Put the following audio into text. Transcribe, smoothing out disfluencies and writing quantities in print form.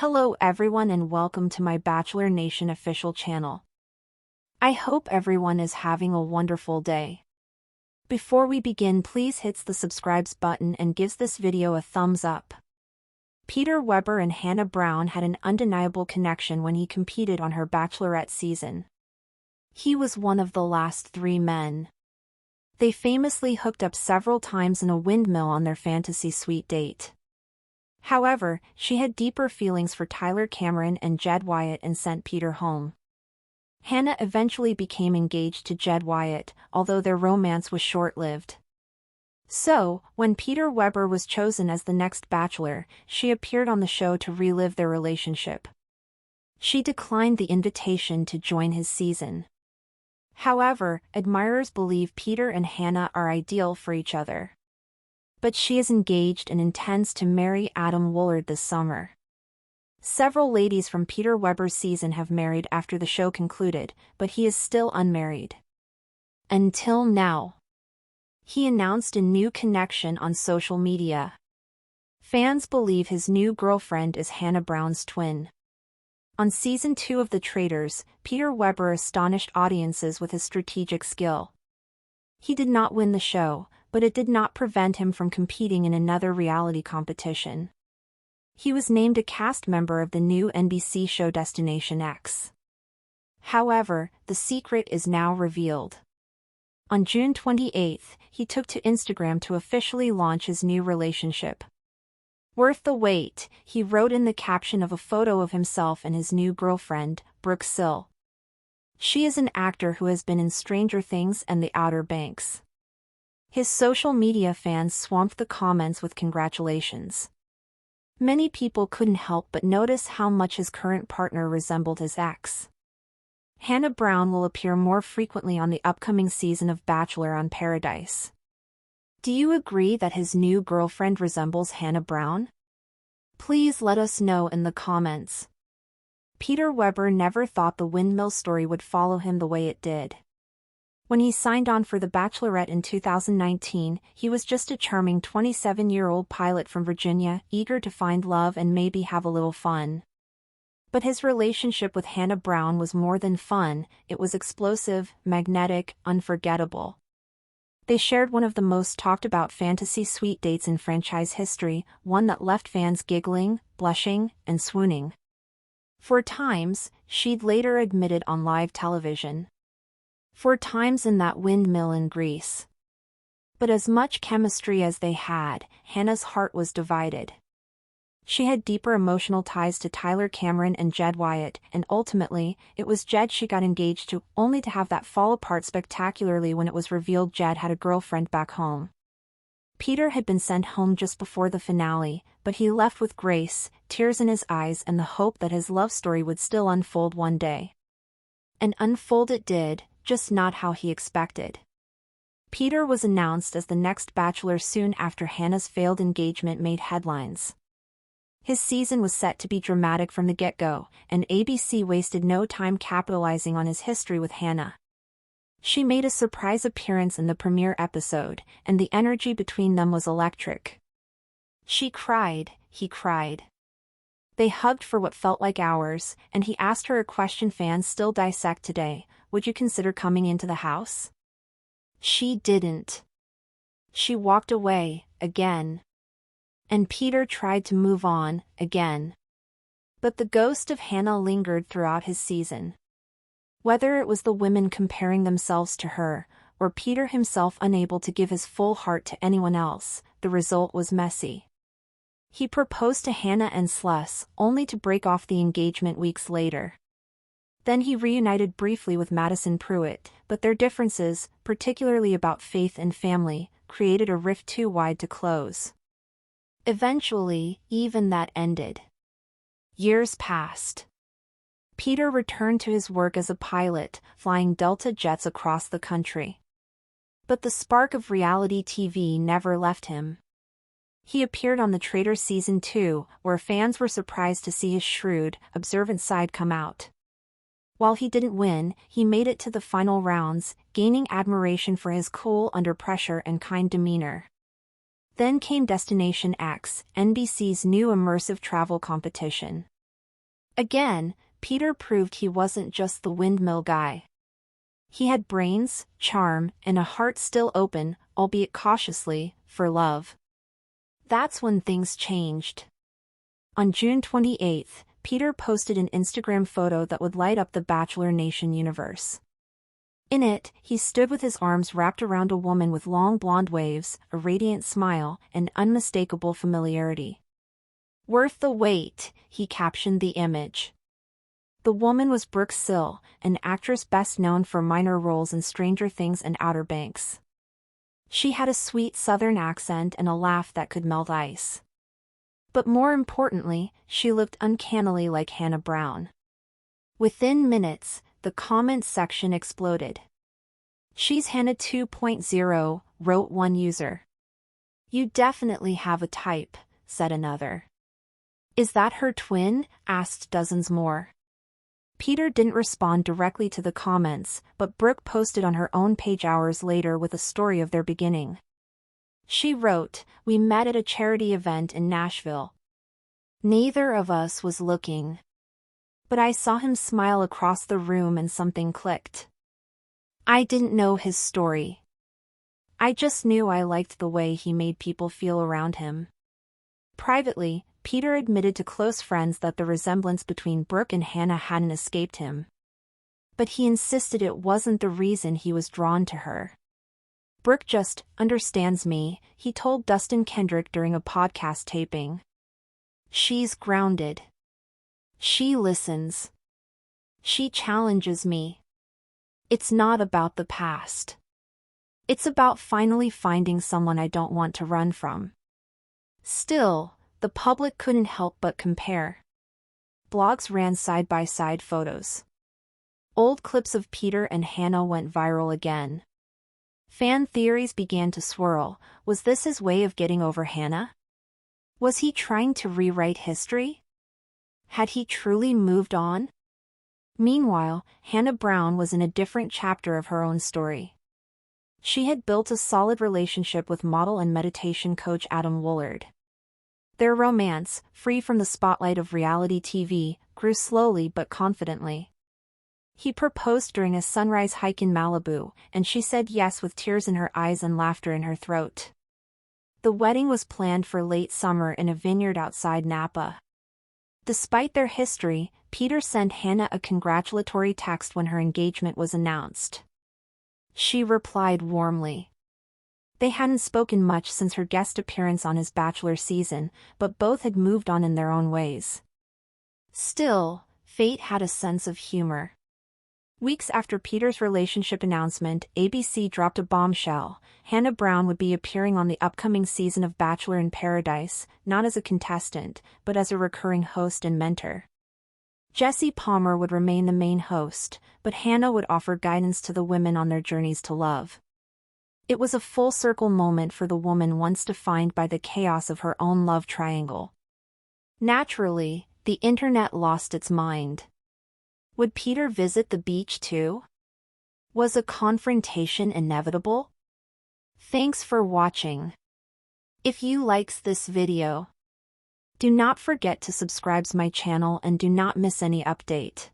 Hello everyone and welcome to my Bachelor Nation official channel. I hope everyone is having a wonderful day. Before we begin, please hit the subscribe button and gives this video a thumbs up. Peter Weber and Hannah Brown had an undeniable connection when he competed on her Bachelorette season. He was one of the last 3 men. They famously hooked up several times in a windmill on their fantasy suite date. However, she had deeper feelings for Tyler Cameron and Jed Wyatt and sent Peter home. Hannah eventually became engaged to Jed Wyatt, although their romance was short-lived. So, when Peter Weber was chosen as the next Bachelor, she appeared on the show to relive their relationship. She declined the invitation to join his season. However, admirers believe Peter and Hannah are ideal for each other. But she is engaged and intends to marry Adam Woolard this summer. Several ladies from Peter Weber's season have married after the show concluded, but he is still unmarried. Until now. He announced a new connection on social media. Fans believe his new girlfriend is Hannah Brown's twin. On Season 2 of The Traitors, Peter Weber astonished audiences with his strategic skill. He did not win the show, but it did not prevent him from competing in another reality competition. He was named a cast member of the new NBC show Destination X. However, the secret is now revealed. On June 28, he took to Instagram to officially launch his new relationship. "Worth the wait," he wrote in the caption of a photo of himself and his new girlfriend, Brooke Sill. She is an actor who has been in Stranger Things and The Outer Banks. His social media fans swamped the comments with congratulations. Many people couldn't help but notice how much his current partner resembled his ex. Hannah Brown will appear more frequently on the upcoming season of Bachelor on Paradise. Do you agree that his new girlfriend resembles Hannah Brown? Please let us know in the comments. Peter Weber never thought the windmill story would follow him the way it did. When he signed on for The Bachelorette in 2019, he was just a charming 27-year-old pilot from Virginia, eager to find love and maybe have a little fun. But his relationship with Hannah Brown was more than fun, it was explosive, magnetic, unforgettable. They shared one of the most talked-about fantasy suite dates in franchise history, one that left fans giggling, blushing, and swooning. "4 times," she'd later admitted on live television. 4 times in that windmill in Greece. But as much chemistry as they had, Hannah's heart was divided. She had deeper emotional ties to Tyler Cameron and Jed Wyatt, and ultimately, it was Jed she got engaged to, only to have that fall apart spectacularly when it was revealed Jed had a girlfriend back home. Peter had been sent home just before the finale, but he left with grace, tears in his eyes and the hope that his love story would still unfold one day. And unfold it did, just not how he expected. Peter was announced as the next Bachelor soon after Hannah's failed engagement made headlines. His season was set to be dramatic from the get-go, and ABC wasted no time capitalizing on his history with Hannah. She made a surprise appearance in the premiere episode, and the energy between them was electric. She cried, he cried. They hugged for what felt like hours, and he asked her a question fans still dissect today: would you consider coming into the house? She didn't. She walked away, again. And Peter tried to move on, again. But the ghost of Hannah lingered throughout his season. Whether it was the women comparing themselves to her, or Peter himself unable to give his full heart to anyone else, the result was messy. He proposed to Hannah and Sluss, only to break off the engagement weeks later. Then he reunited briefly with Madison Pruitt, but their differences, particularly about faith and family, created a rift too wide to close. Eventually, even that ended. Years passed. Peter returned to his work as a pilot, flying Delta jets across the country. But the spark of reality TV never left him. He appeared on The Traitors Season 2, where fans were surprised to see his shrewd, observant side come out. While he didn't win, he made it to the final rounds, gaining admiration for his cool under pressure and kind demeanor. Then came Destination X, NBC's new immersive travel competition. Again, Peter proved he wasn't just the windmill guy. He had brains, charm, and a heart still open, albeit cautiously, for love. That's when things changed. On June 28th, Peter posted an Instagram photo that would light up the Bachelor Nation universe. In it, he stood with his arms wrapped around a woman with long blonde waves, a radiant smile, and unmistakable familiarity. "Worth the wait," he captioned the image. The woman was Brooke Sill, an actress best known for minor roles in Stranger Things and Outer Banks. She had a sweet Southern accent and a laugh that could melt ice. But more importantly, she looked uncannily like Hannah Brown. Within minutes, the comments section exploded. "She's Hannah 2.0, wrote one user. "You definitely have a type," said another. "Is that her twin?" asked dozens more. Peter didn't respond directly to the comments, but Brooke posted on her own page hours later with a story of their beginning. She wrote, "We met at a charity event in Nashville. Neither of us was looking. But I saw him smile across the room and something clicked. I didn't know his story. I just knew I liked the way he made people feel around him." Privately, Peter admitted to close friends that the resemblance between Brooke and Hannah hadn't escaped him. But he insisted it wasn't the reason he was drawn to her. "Brooke just understands me," he told Dustin Kendrick during a podcast taping. "She's grounded. She listens. She challenges me. It's not about the past. It's about finally finding someone I don't want to run from." Still, the public couldn't help but compare. Blogs ran side-by-side photos. Old clips of Peter and Hannah went viral again. Fan theories began to swirl. Was this his way of getting over Hannah? Was he trying to rewrite history? Had he truly moved on? Meanwhile, Hannah Brown was in a different chapter of her own story. She had built a solid relationship with model and meditation coach Adam Woolard. Their romance, free from the spotlight of reality TV, grew slowly but confidently. He proposed during a sunrise hike in Malibu, and she said yes with tears in her eyes and laughter in her throat. The wedding was planned for late summer in a vineyard outside Napa. Despite their history, Peter sent Hannah a congratulatory text when her engagement was announced. She replied warmly. They hadn't spoken much since her guest appearance on his Bachelor season, but both had moved on in their own ways. Still, fate had a sense of humor. Weeks after Peter's relationship announcement, ABC dropped a bombshell. Hannah Brown would be appearing on the upcoming season of Bachelor in Paradise, not as a contestant, but as a recurring host and mentor. Jesse Palmer would remain the main host, but Hannah would offer guidance to the women on their journeys to love. It was a full-circle moment for the woman once defined by the chaos of her own love triangle. Naturally, the internet lost its mind. Would Peter visit the beach too? Was a confrontation inevitable? Thanks for watching. If you likes this video, do not forget to subscribe my channel and do not miss any update.